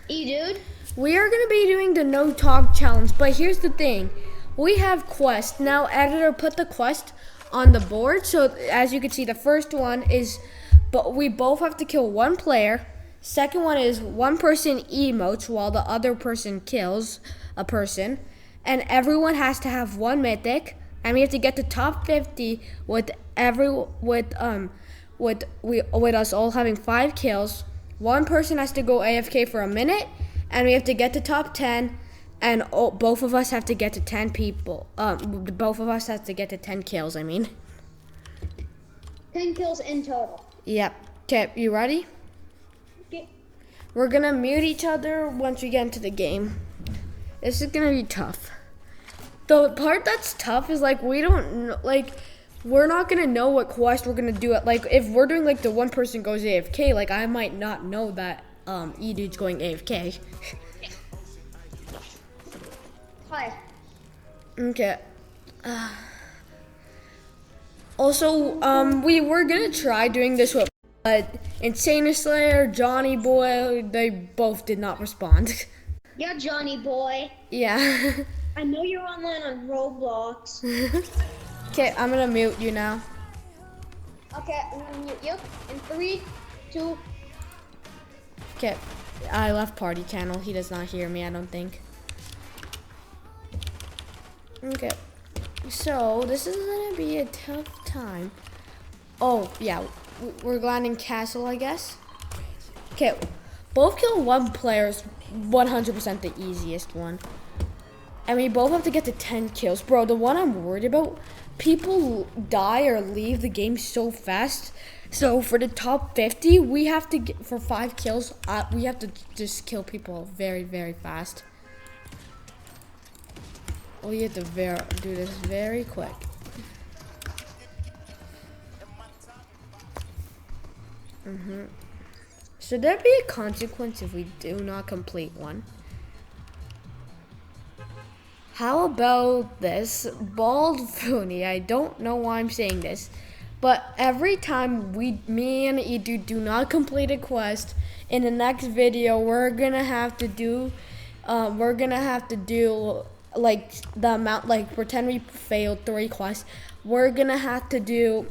Dude. We are gonna be doing the no talk challenge, but here's the thing. We have quests. Now editor put the quest on the board. So as you can see, the first one is, but we both have to kill one player. Second one is one person emotes while the other person kills a person. And everyone has to have one mythic. And we have to get to top 50 with with us all having 5 kills. One person has to go AFK for a minute, and we have to get to top 10, and both of us have to get to 10 people. Both of us have to get to 10 kills, I mean. 10 kills in total. Yep. Okay, you ready? Okay. We're gonna mute each other once we get into the game. This is gonna be tough. The part that's tough is like we don't know, like we're not gonna know what quest we're gonna do. Like if we're doing like the one person goes AFK, like I might not know that E-Dude's going AFK. Hi. Okay. Also, we were gonna try doing this with, but Insane Slayer, Johnny Boy, they both did not respond. Yeah, Johnny boy. Yeah. I know you're online on Roblox. Okay, I'm gonna mute you now. Okay, I'm gonna mute you in 3, 2. Okay, I left party channel. He does not hear me, I don't think. Okay, so this is gonna be a tough time. Oh, yeah, we're landing castle, I guess. Okay, both kill one player is 100% the easiest one. And we both have to get to 10 kills. Bro, the one I'm worried about, people die or leave the game so fast. So for the top 50, we have to get, for 5 kills, we have to just kill people very, very fast. We have to do this very quick. Should there be a consequence if we do not complete one? How about this? Bald Foony, I don't know why I'm saying this, but every time me and Edu do not complete a quest, in the next video we're gonna have to do like the amount, like pretend we failed 3 quests. We're gonna have to do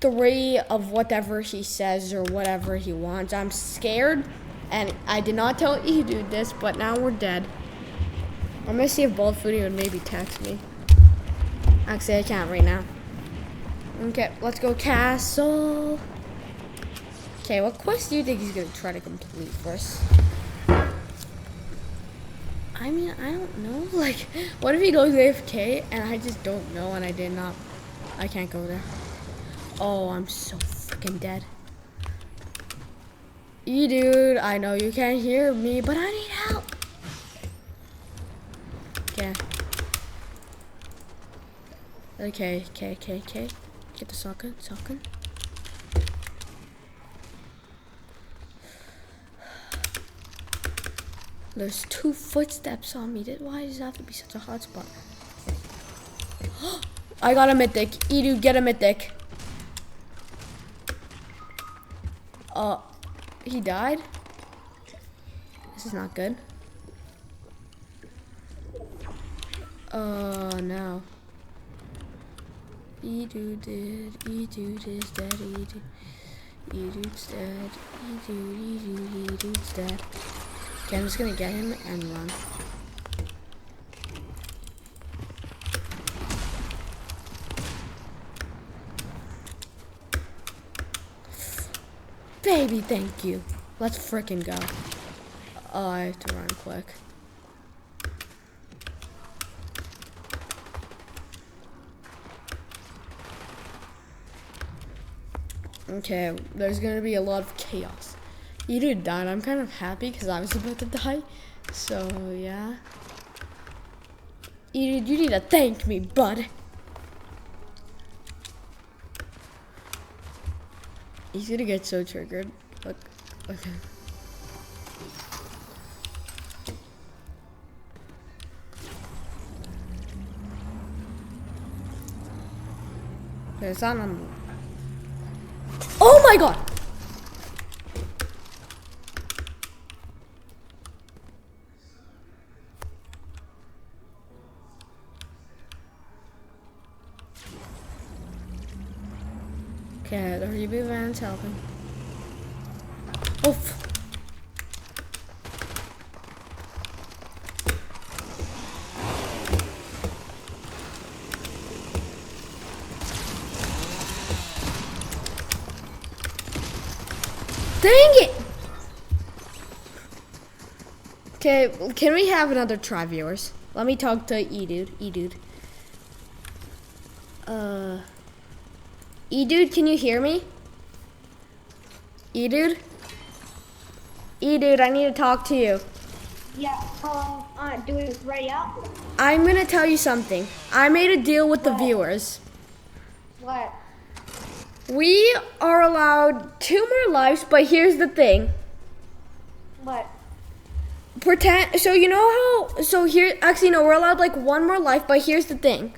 3 of whatever he says or whatever he wants. I'm scared, and I did not tell Edu this, but now we're dead. I'm gonna see if Bald Foodie would maybe text me. Actually, I can't right now. Okay, let's go castle. Okay, what quest do you think he's gonna try to complete first? I mean, I don't know. Like, what if he goes AFK and I just don't know and I can't go there. Oh, I'm so freaking dead. Dude, I know you can't hear me, but I need help. Okay. Get the shotgun. There's 2 footsteps on me. Why does it have to be such a hot spot? I got a mythic. Edu, get a mythic. He died? This is not good. Oh no. Edu is dead. Edu's dead. Edu's dead. Okay, I'm just gonna get him and run. Baby, thank you. Let's frickin' go. Oh, I have to run quick. Okay, there's gonna be a lot of chaos. Edu died. I'm kind of happy because I was about to die. So, yeah. Edu, you need to thank me, bud. He's gonna get so triggered. Look. Okay. It's not on. Oh my god! Okay, the reboot van's helping. Oof. Dang it! Okay, can we have another try, viewers? Let me talk to E-Dude. E-Dude. E-Dude, can you hear me? E-Dude? E-Dude, I need to talk to you. Yeah, hello. Do it ready up? I'm gonna tell you something. I made a deal with the viewers. What? We are allowed 2 more lives, but here's the thing. What? Pretend, so you know how, so here, actually no, we're allowed like 1 more life, but here's the thing.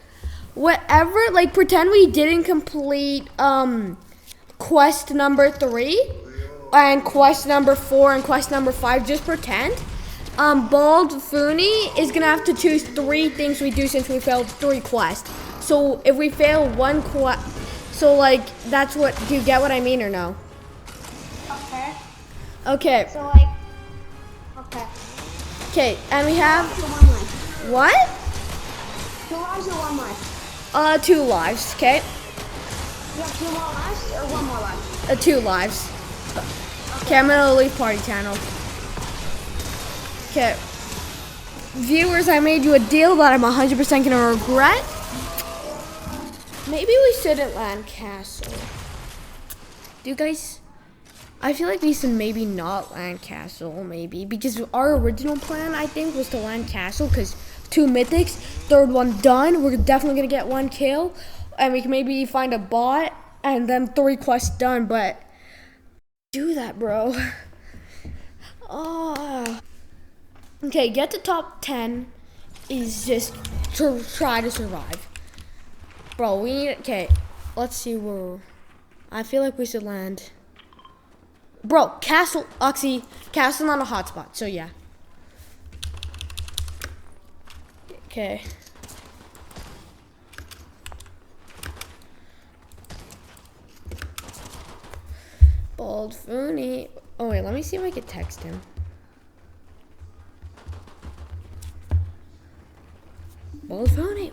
Whatever, like pretend we didn't complete quest number 3 and quest number 4 and quest number 5, just pretend. Bald Fooney is gonna have to choose 3 things we do since we failed 3 quests. So if we fail 1 quest, so like that's what, do you get what I mean or no? Okay. Okay, So like, okay. okay, and we have, So 1 life. what? 2 lives or 1 life? 2 lives, okay? You have 2 more lives or 1 more life? 2 lives. Okay, I'm gonna leave party channel. Okay. Viewers, I made you a deal that I'm 100% gonna regret. Maybe we shouldn't land castle. Do you guys? I feel like we should maybe not land castle, maybe. Because our original plan, I think, was to land castle. Because 2 mythics, 3rd one done. We're definitely gonna get 1 kill. And we can maybe find a bot. And then 3 quests done. But do that, bro. Oh. Okay, get to top 10 is just to try to survive. Bro, we need, okay, let's see where, I feel like we should land. Bro, castle, Oxy, castle on a hotspot, so yeah. Okay. Bald Fooney. Oh wait, let me see if I can text him. Bald Fooney,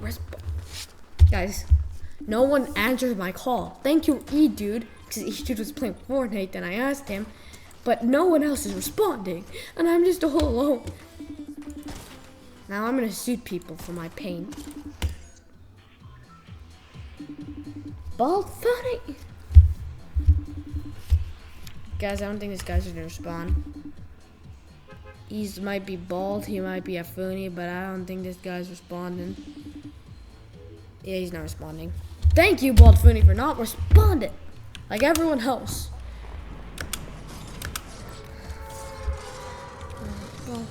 guys, no one answered my call. Thank you, E-Dude, because E-Dude was playing Fortnite, and I asked him, but no one else is responding, and I'm just all alone. Now I'm gonna shoot people for my pain. Bald Fooney. Guys, I don't think this guy's gonna respond. He might be bald, he might be a Fooney, but I don't think this guy's responding. Yeah, he's not responding. Thank you, Bald Fooney, for not responding, like everyone else. Hello?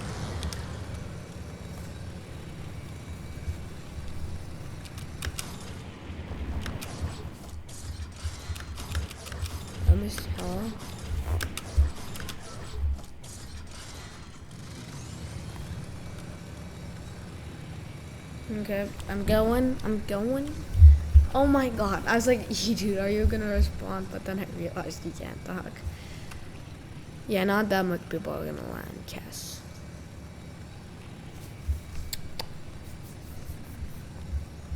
Okay, I'm going. Oh my god, I was like, dude, are you gonna respond? But then I realized you can't talk. Yeah, not that much people are gonna land Cass.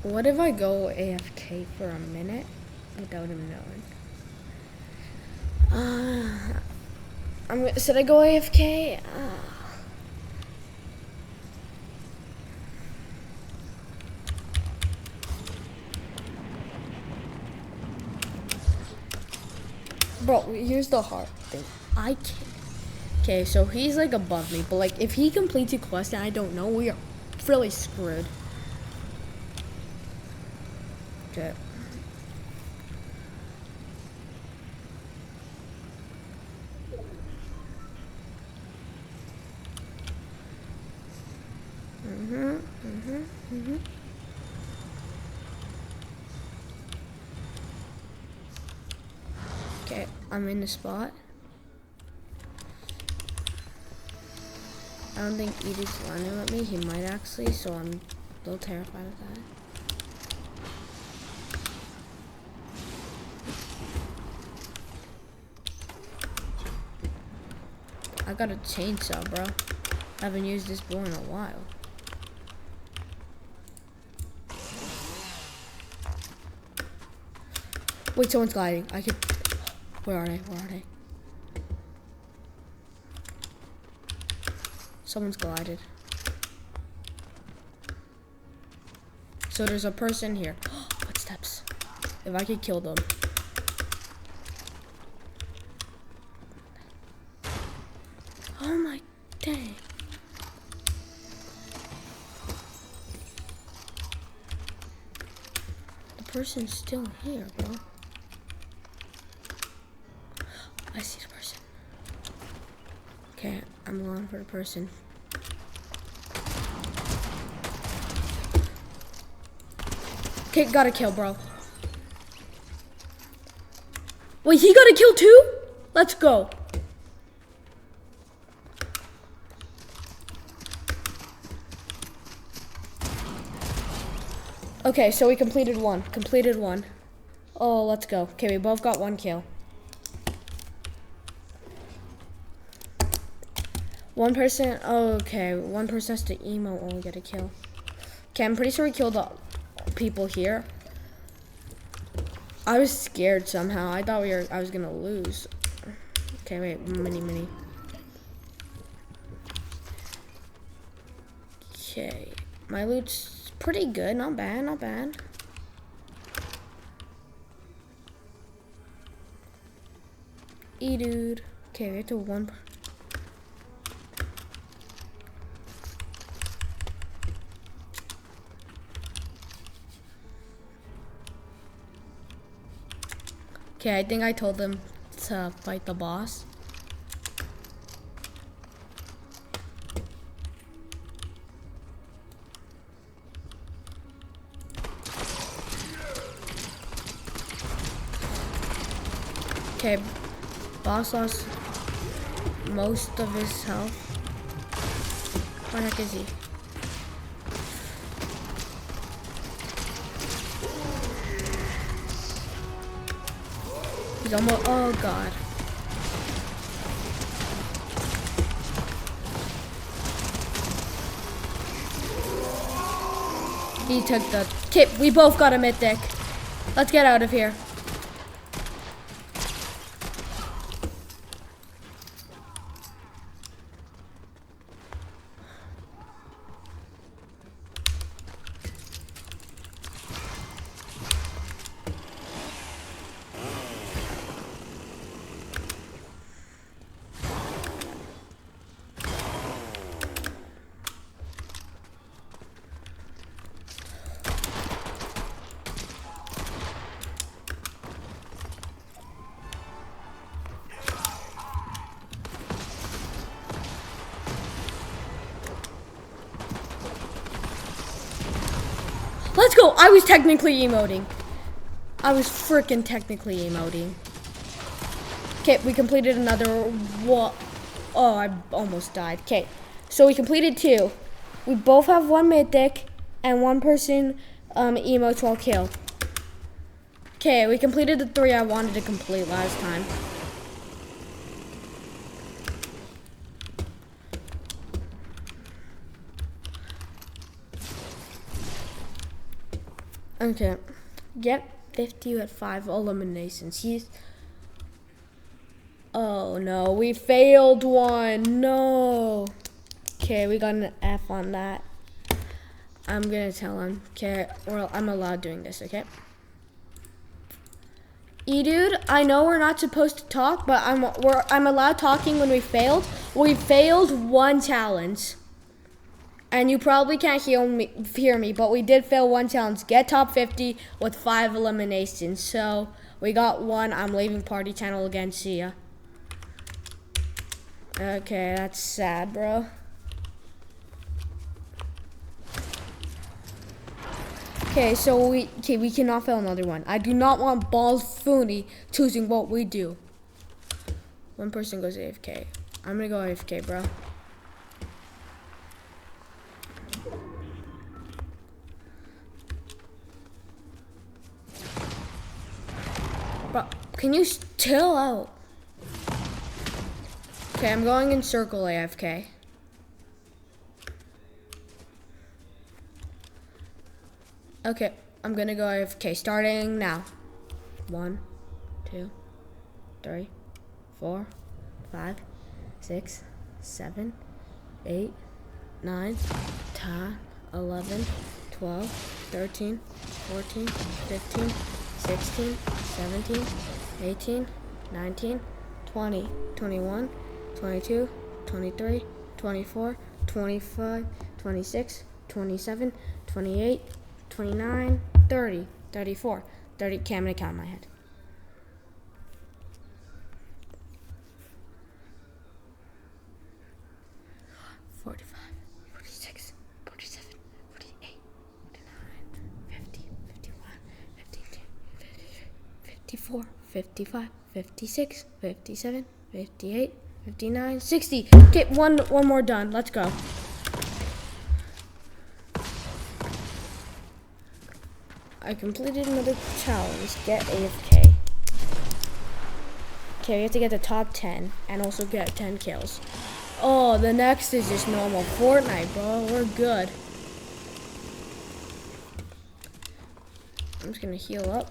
What if I go AFK for a minute without him knowing? Should I go AFK? Bro, here's the hard thing. I can't. Okay, so he's like above me, but like if he completes a quest and I don't know, we are really screwed. Okay. Okay, I'm in the spot. I don't think Edie's landing with me. He might actually, so I'm a little terrified of that. I got a chainsaw, bro. I haven't used this bow in a while. Wait, someone's gliding. I could. Where are they? Where are they? Someone's glided. So there's a person here. Footsteps. If I could kill them. Oh my dang. The person's still here, bro. I see the person. Okay, I'm going for the person. Okay, got a kill, bro. Wait, he got a kill too? Let's go. Okay, so we completed one. Completed one. Oh, let's go. Okay, we both got one kill. One person, oh, okay. One person has to emote when we get a kill. Okay, I'm pretty sure we killed the people here. I was scared somehow. I thought I was gonna lose. Okay, wait, mini. Okay, my loot's pretty good, not bad, not bad. Dude. Okay, we have to one. Okay, I think I told them to fight the boss. Okay, boss lost most of his health. Where the heck is he? He's almost, oh god. He took the tip. We both got a mythic. Let's get out of here. Let's go! I was technically emoting. I was freaking technically emoting. Okay, we completed another. What? Oh, I almost died. Okay, so we completed 2. We both have 1 mythic, and 1 person emotes while killed. Okay, we completed the 3 I wanted to complete last time. Okay, get 50 at 5 eliminations. Oh no, we failed one. No. Okay, we got an F on that. I'm gonna tell him. Okay, well, I'm allowed doing this. Okay. Dude, I know we're not supposed to talk, but I'm allowed talking when we failed. We failed 1 challenge. And you probably can't hear me, but we did fail 1 challenge. Get top 50 with 5 eliminations. So we got 1. I'm leaving party channel again. See ya. Okay, that's sad, bro. Okay, so we cannot fail another one. I do not want Balfoony choosing what we do. 1 person goes AFK. I'm gonna go AFK, bro. Bro, can you chill out? Okay, I'm going in circle AFK. Okay, I'm gonna go AFK starting now. 1, 2, 3, 4, 5, 6, 7, 8, 9, 10, 11, 12, 13, 14, 15, 16, 17, 18, 19, 20, 21, 22, 23, 24, 25, 26, 27, 28, 29, 30, 34, 30. Okay, I'm gonna count in my head. 45, 46, 47, 48, 49, 50, 51, 52, 54, 55, 56, 57, 58, 59, 60. Okay, one more done. Let's go. I completed another challenge. Get AFK. Okay, we have to get the top 10 and also get 10 kills. Oh, the next is just normal Fortnite, bro. We're good. I'm just gonna heal up.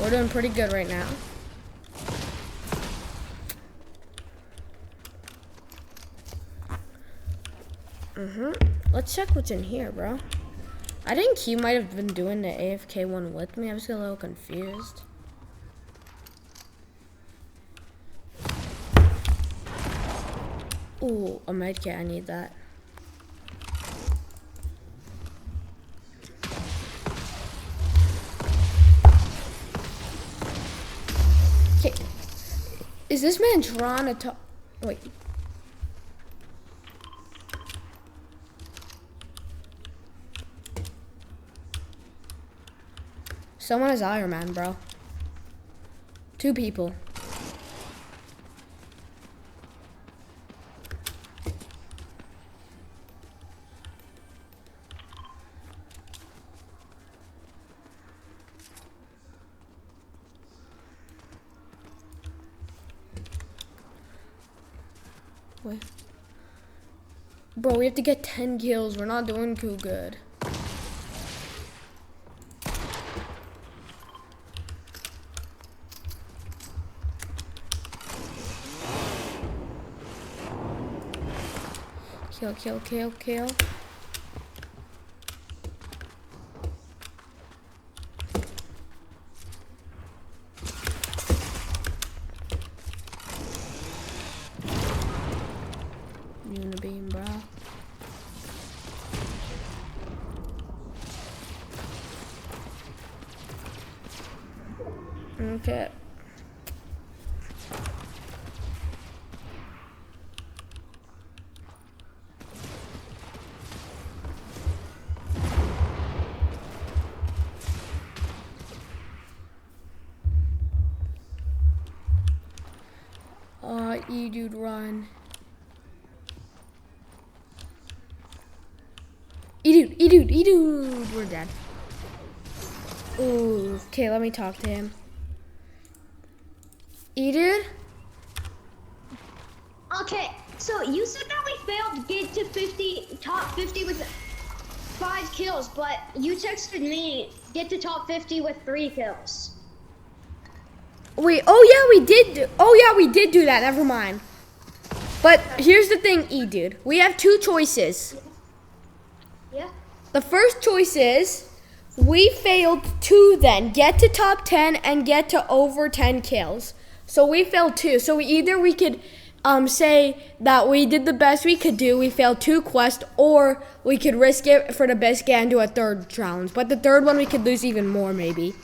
We're doing pretty good right now. Let's check what's in here, bro. I think he might have been doing the AFK one with me. I was a little confused. Ooh, a medkit. I need that. Okay. Is this man trying to talk? Wait. Someone is Iron Man, bro. 2 people. Wait. Bro, we have to get 10 kills. We're not doing too good. Kill, kill, kill, kill. Unibeam, bro. Okay. E-dude, run. E-dude, E-dude, E-dude. We're dead. Ooh, okay, let me talk to him. E-dude? Okay, so you said that we failed to get to 50, top 50 with 5 kills, but you texted me get to top 50 with 3 kills. Wait, oh yeah, we did do that. Never mind. But here's the thing, E-dude. We have 2 choices. Yeah? The first choice is we failed to then get to top 10 and get to over 10 kills. So we failed 2. So either we could say that we did the best we could do, we failed 2 quests, or we could risk it for the biscuit and do a 3rd challenge. But the 3rd one we could lose even more maybe.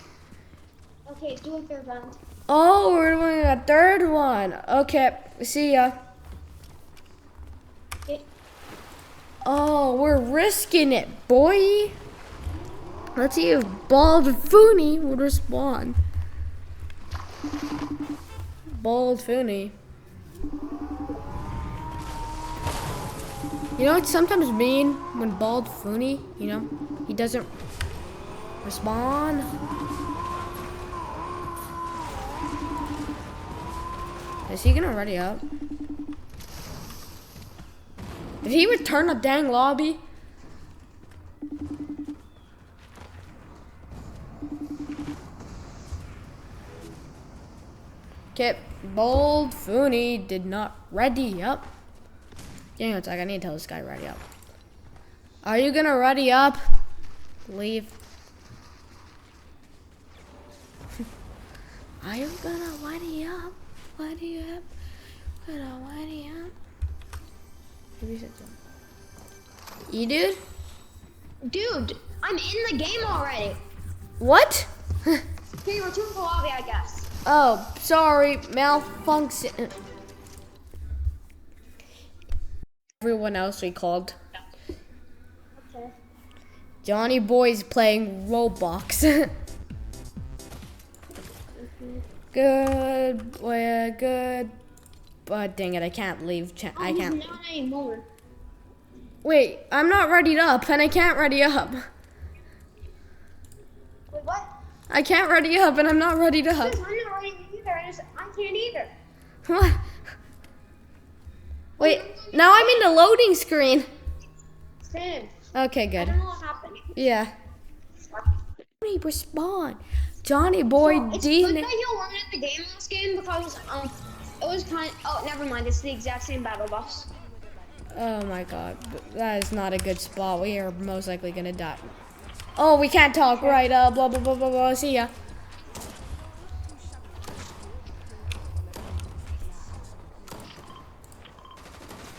Okay, do a 3rd round. Oh, we're doing a 3rd one. Okay, see ya. Okay. Oh, we're risking it, boy. Let's see if Bald Fooney would respond. Bald Fooney. You know, it's sometimes mean when Bald Fooney, you know, he doesn't respond. Is he gonna ready up? Did he return a dang lobby? Okay, Bold Fooney did not ready up. Hang on a sec, I need to tell this guy ready up. Are you gonna ready up? Leave. Are you gonna ready up? Ready up? Gonna ready up? Maybe said something. You dude? Dude, I'm in the game already. What? Okay, return to the lobby, I guess. Oh, sorry, malfunction. Everyone else we called. Okay. Johnny Boy's playing Roblox. Good, we're good. But dang it, I can't leave. I can't. Not anymore. Wait, I'm not readied up, and I can't ready up. Wait, what? I can't ready up, and I'm not readied up. Because I'm not ready either. I can't either. What? Wait, now I'm in the loading screen. Same. Okay, I good. don't know what happened. Yeah. Respawn. Johnny Boy It's D. good that you weren't at the game last game because it was kind. Oh, never mind. It's the exact same battle boss. Oh my god, that is not a good spot. We are most likely gonna die. Oh, we can't talk, right? Blah blah blah blah blah. See ya.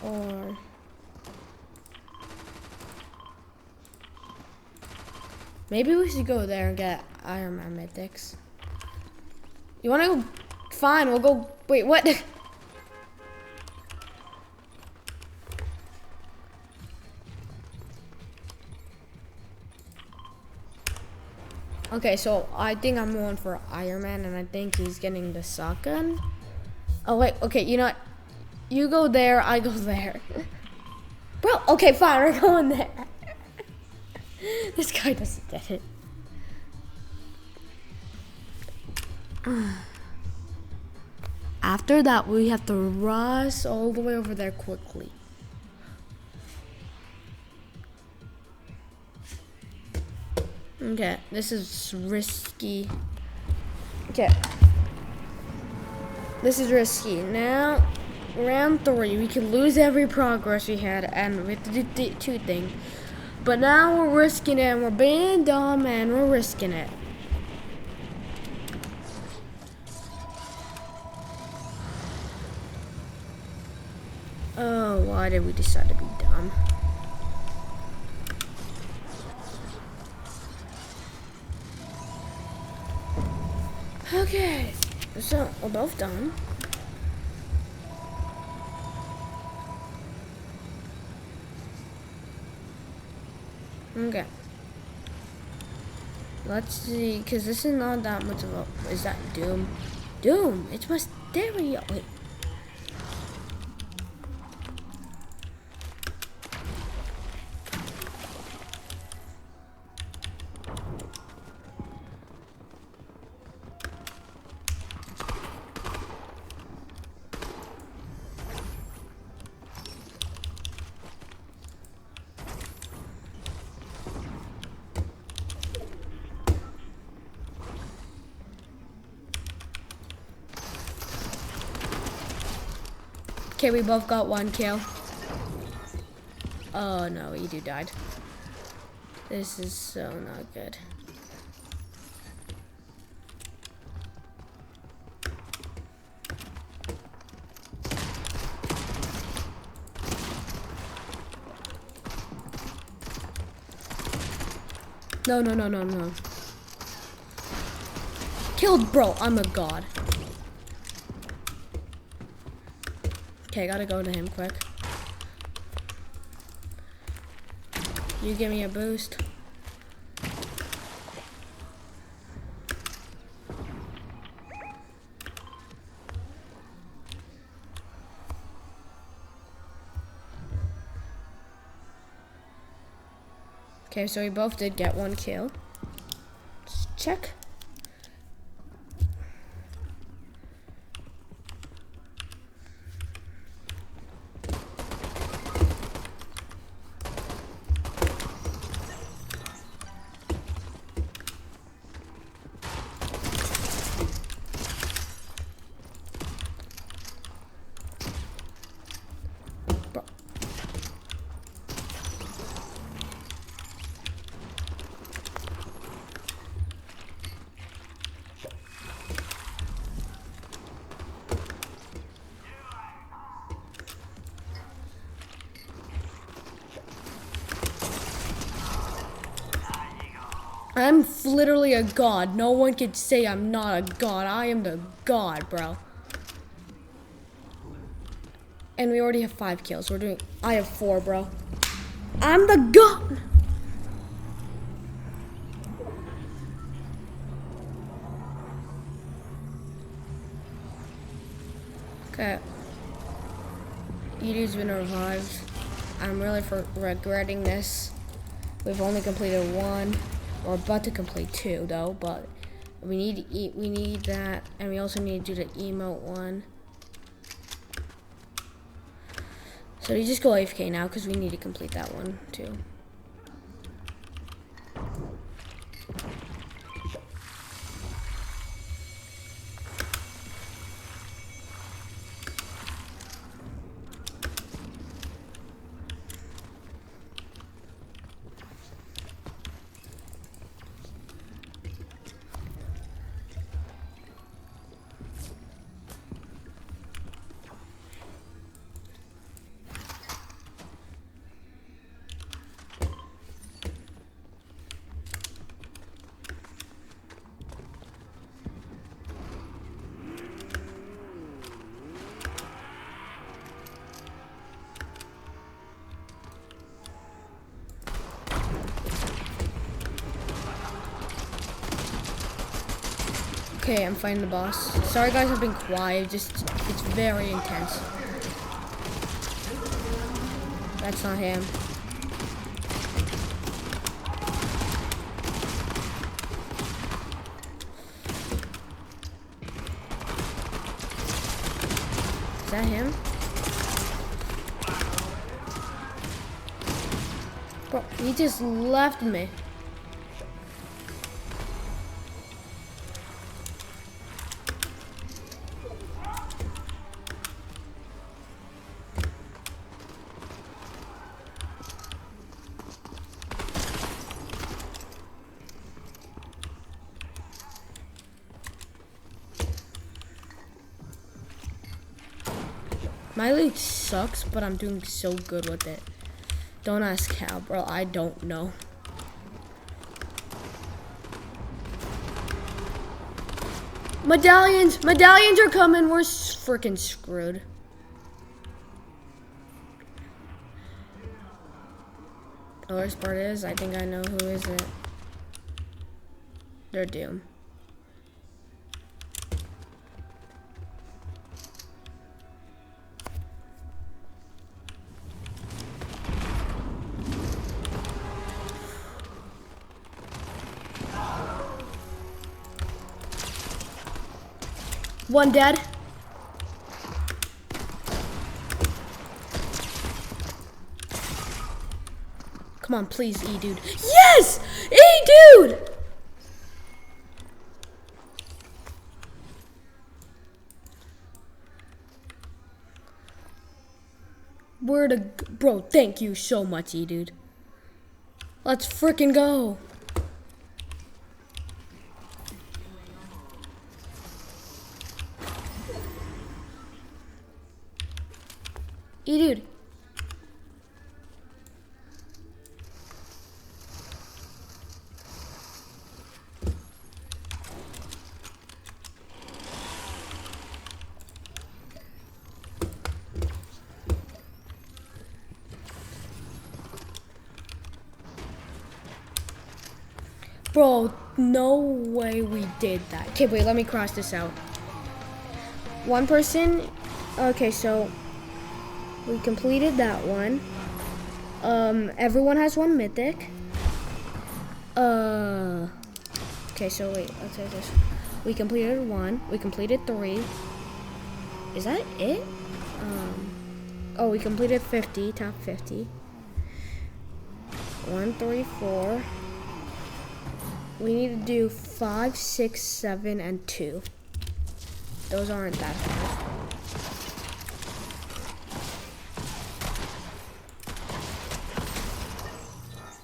Or maybe we should go there and get Iron Man mythics. You wanna go? Fine, we'll go. Wait, what? Okay, so I think I'm going for Iron Man, and I think he's getting the shotgun. Oh wait, okay, you know what? You go there, I go there. Bro, okay, fine, we're going there. This guy doesn't get it. After that, we have to rush all the way over there quickly. Okay, this is risky. Okay. This is risky. Now, round 3, we can lose every progress we had, and we have to do 2 things. But now we're risking it, and we're being dumb, and we're risking it. Oh, why did we decide to be dumb? Okay, so we're both done. Okay. Let's see, because this is not that much of a... Is that Doom? Doom! It's my stereo. Wait. Okay, we both got 1 kill. Oh no, Edu died. This is so not good. No, no, no, no, no. Killed, bro. I'm a god. Okay, gotta go to him quick. You give me a boost. Okay, so we both did get 1 kill. Let's check. I'm literally a god. No one can say I'm not a god. I am the god, bro. And we already have 5 kills. I have 4, bro. I'm the god. Okay. Edie's been revived. I'm really regretting this. We've only completed 1. We're about to complete 2 though, but we need that, and we also need to do the emote one. So you just go AFK now because we need to complete that one too. Okay, I'm fighting the boss. Sorry guys, I've been quiet. It's very intense. That's not him. Is that him? Bro, he just left me. My league sucks, but I'm doing so good with it. Don't ask how, bro. I don't know. Medallions! Medallions are coming! We're freaking screwed. The worst part is, I think I know who is it. They're Doom. One dead. Come on, please, E-dude. Yes! E-dude! Bro, thank you so much, E-dude. Let's freaking go. E-dude. Bro, no way we did that. Okay, wait, let me cross this out. One person, okay, so we completed that one. Everyone has 1 mythic. Okay, so wait, let's say this. We completed 1, we completed 3. Is that it? Oh, we completed 50, top 50. 1, 3, 4. We need to do 5, 6, 7, and 2. Those aren't that hard.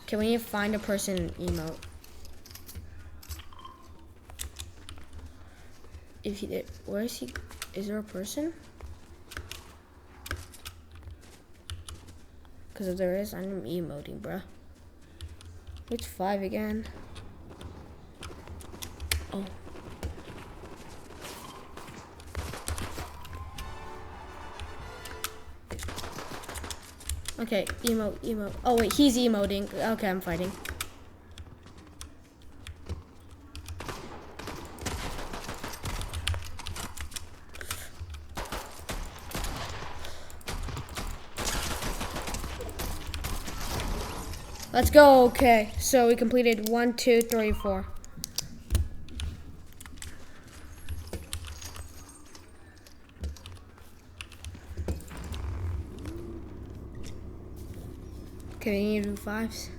Okay, we need to find a person emote. If he did, where is he? Is there a person? Because if there is, I'm emoting, bruh. It's 5 again. Okay, emote. Oh wait, he's emoting. Okay, I'm fighting. Let's go. Okay, so we completed 1, 2, 3, 4. Okay, we need to do 5s.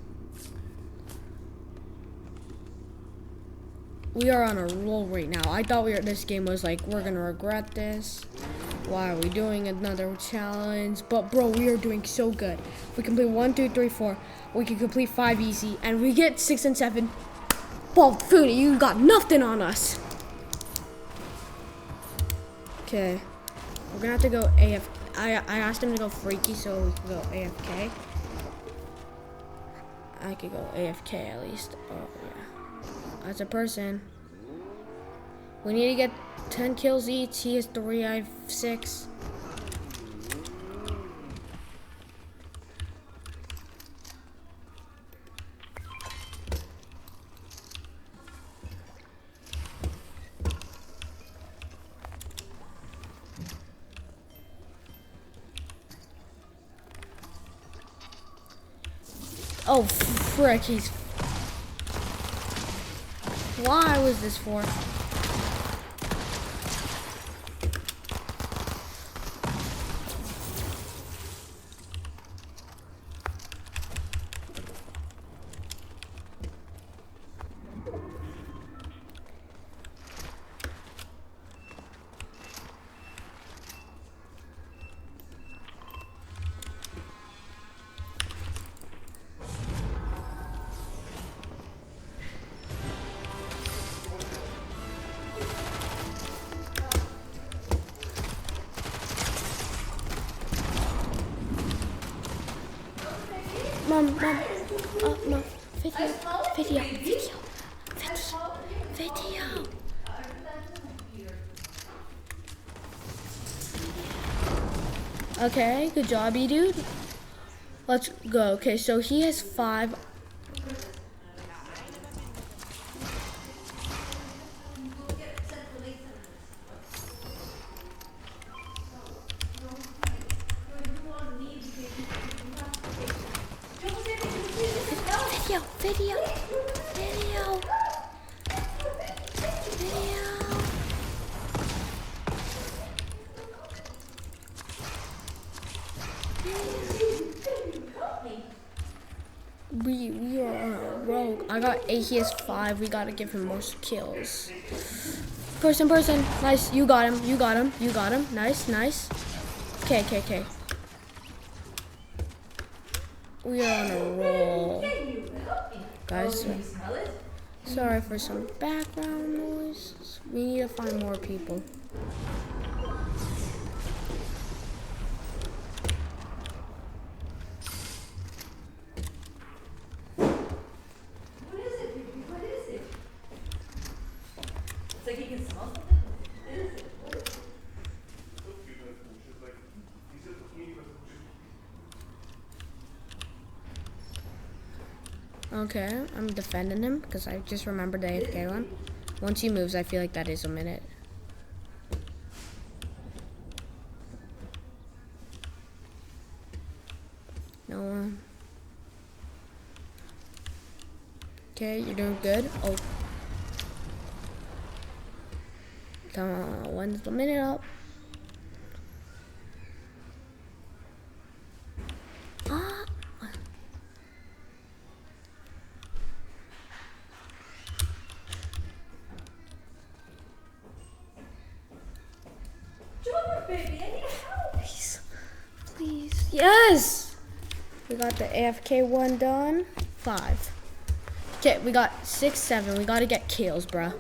We are on a roll right now. I thought this game was like, we're gonna regret this. Why are we doing another challenge? But bro, we are doing so good. We complete 1, 2, 3, 4. We can complete 5 easy, and we get 6 and 7. Well, Foodie, you got nothing on us. Okay, we're gonna have to go AF. I asked him to go freaky, so we can go AFK. I could go AFK at least. Oh yeah, as a person. We need to get 10 kills each. He has 3, I have 6. Oh, frick, he's... Why was this for? Mom, no, video. Okay, good job, dude. Let's go. Okay, so he has 5. Video. We are on a rogue. I got 8, he has 5. We gotta give him more kills. Person. Nice. You got him. Nice. Okay. We are on a roll. Guys, sorry for some background noise. We need to find more people. Okay, I'm defending him because I just remembered the AFK one. Once he moves, I feel like that is a minute. No one. Okay, you're doing good. Oh. Come on, when's the minute up? Please. Yes! We got the AFK one done. 5. Okay, we got 6, 7. We gotta get kills, bruh.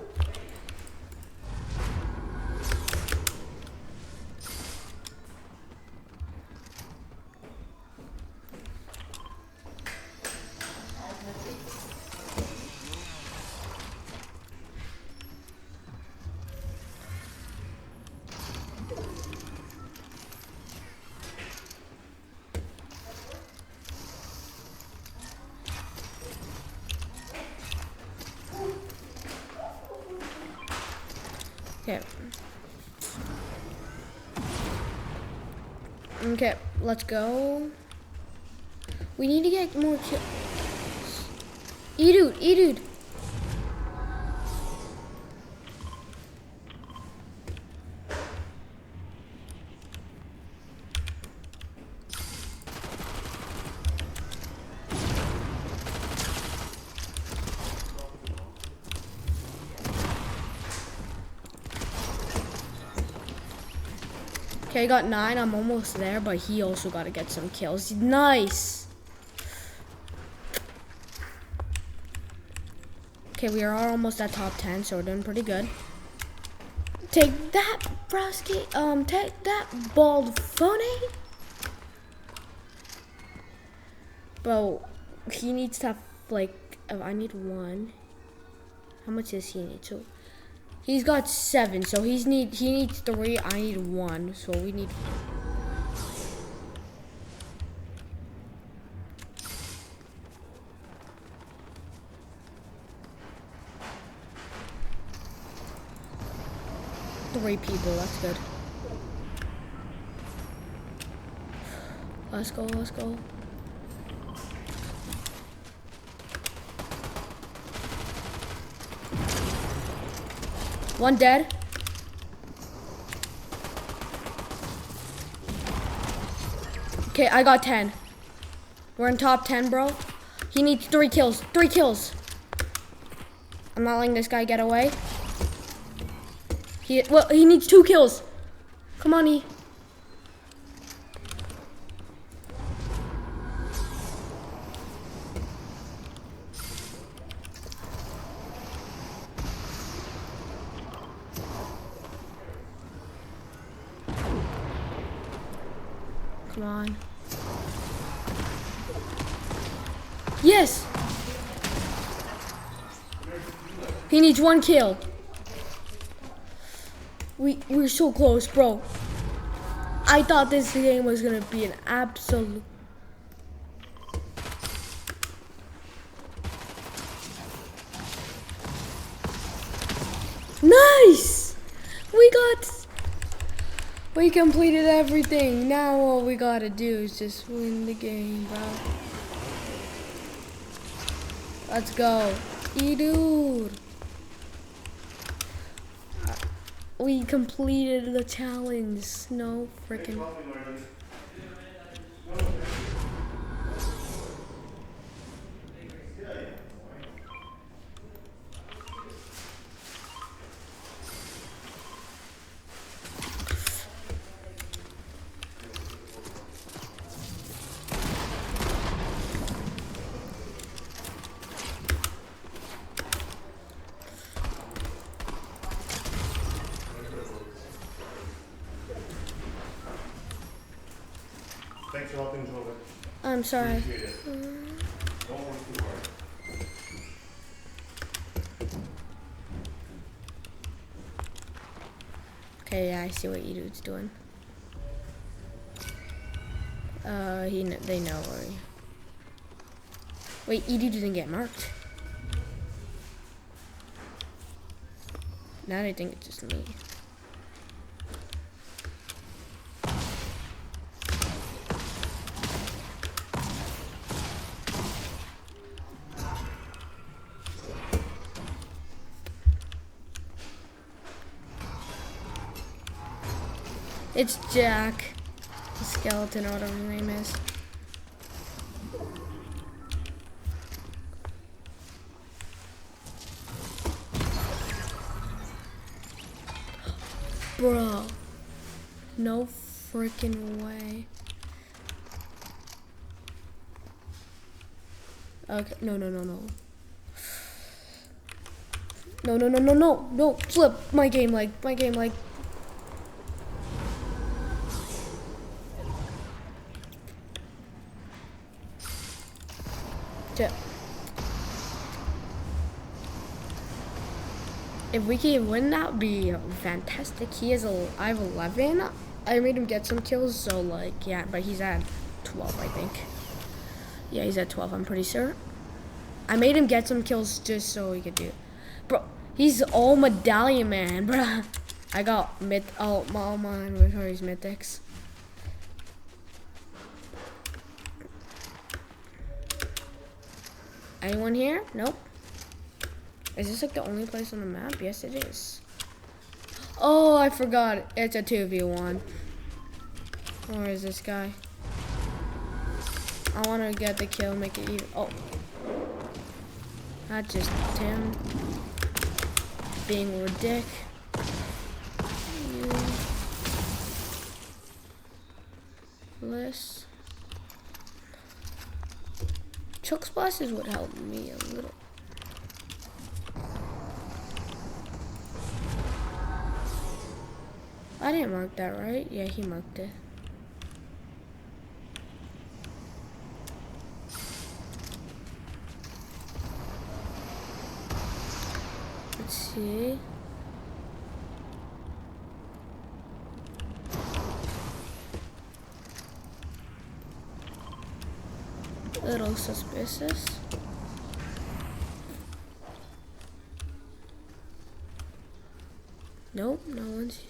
Okay, let's go. We need to get more kills. E-dude, E-dude. Okay, I got 9. I'm almost there, but he also got to get some kills. Nice. Okay, we are almost at top 10, so we're doing pretty good. Take that, Browski. Take that, bald phony. Bro, he needs to have, like, I need 1. How much does he need? So, he's got 7, so he needs 3. I need 1, so we need. Three people, that's good. Let's go, let's go. One dead. Okay, I got 10. We're in top 10, bro. He needs 3 kills. 3 kills. I'm not letting this guy get away. He needs 2 kills. Come on, E. Come on. Yes! He needs 1 kill. We're so close, bro. I thought this game was gonna be an absolute. Nice! We completed everything. Now all we gotta do is just win the game, bro. Let's go. E-dude. We completed the challenge. No freaking. Thanks for helping Joel. I'm sorry. Appreciate it. Don't work too hard. Okay, yeah, I see what E-dude's doing. They know where he. Wait, E-dude didn't get marked. Now I think it's just me. It's Jack, the skeleton or whatever his name is. Bro, no freaking way. Okay, no. No, flip my game leg. If we can win, that would be fantastic. I have 11. I made him get some kills, so like, yeah, but he's at 12, I think. Yeah, he's at 12, I'm pretty sure. I made him get some kills just so he could do it. Bro, he's all medallion man, bro. I got all mine with his mythics. Anyone here? Nope. Is this like the only place on the map? Yes, it is. Oh, I forgot. It's a 2v1. Where is this guy? I want to get the kill, make it even. Oh. Not just him. Being ridiculous. Choke splashes would help me a little. I didn't mark that, right? Yeah, he marked it. Let's see. Little suspicious. Nope, no one's.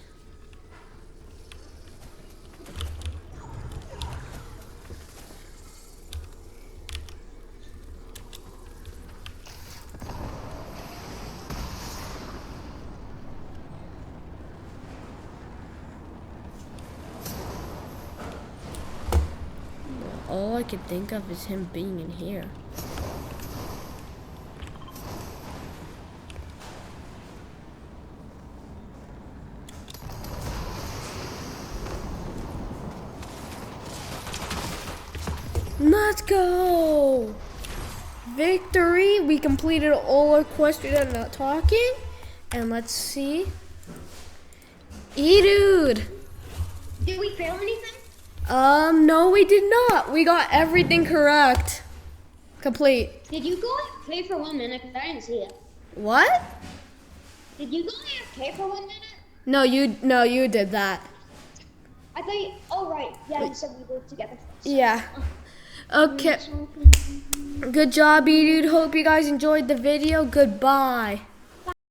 All I could think of is him being in here. Let's go! Victory! We completed all our quests without not talking. And let's see. Dude! Did we fail anything? No, we did not. We got everything correct. Complete. Did you go AFK for 1 minute? 'Cause I didn't see it. What? Did you go AFK for 1 minute? No, you did that. I thought you, oh right, yeah, you said we were together. Yeah. Okay. Good job, dude. Hope you guys enjoyed the video. Goodbye.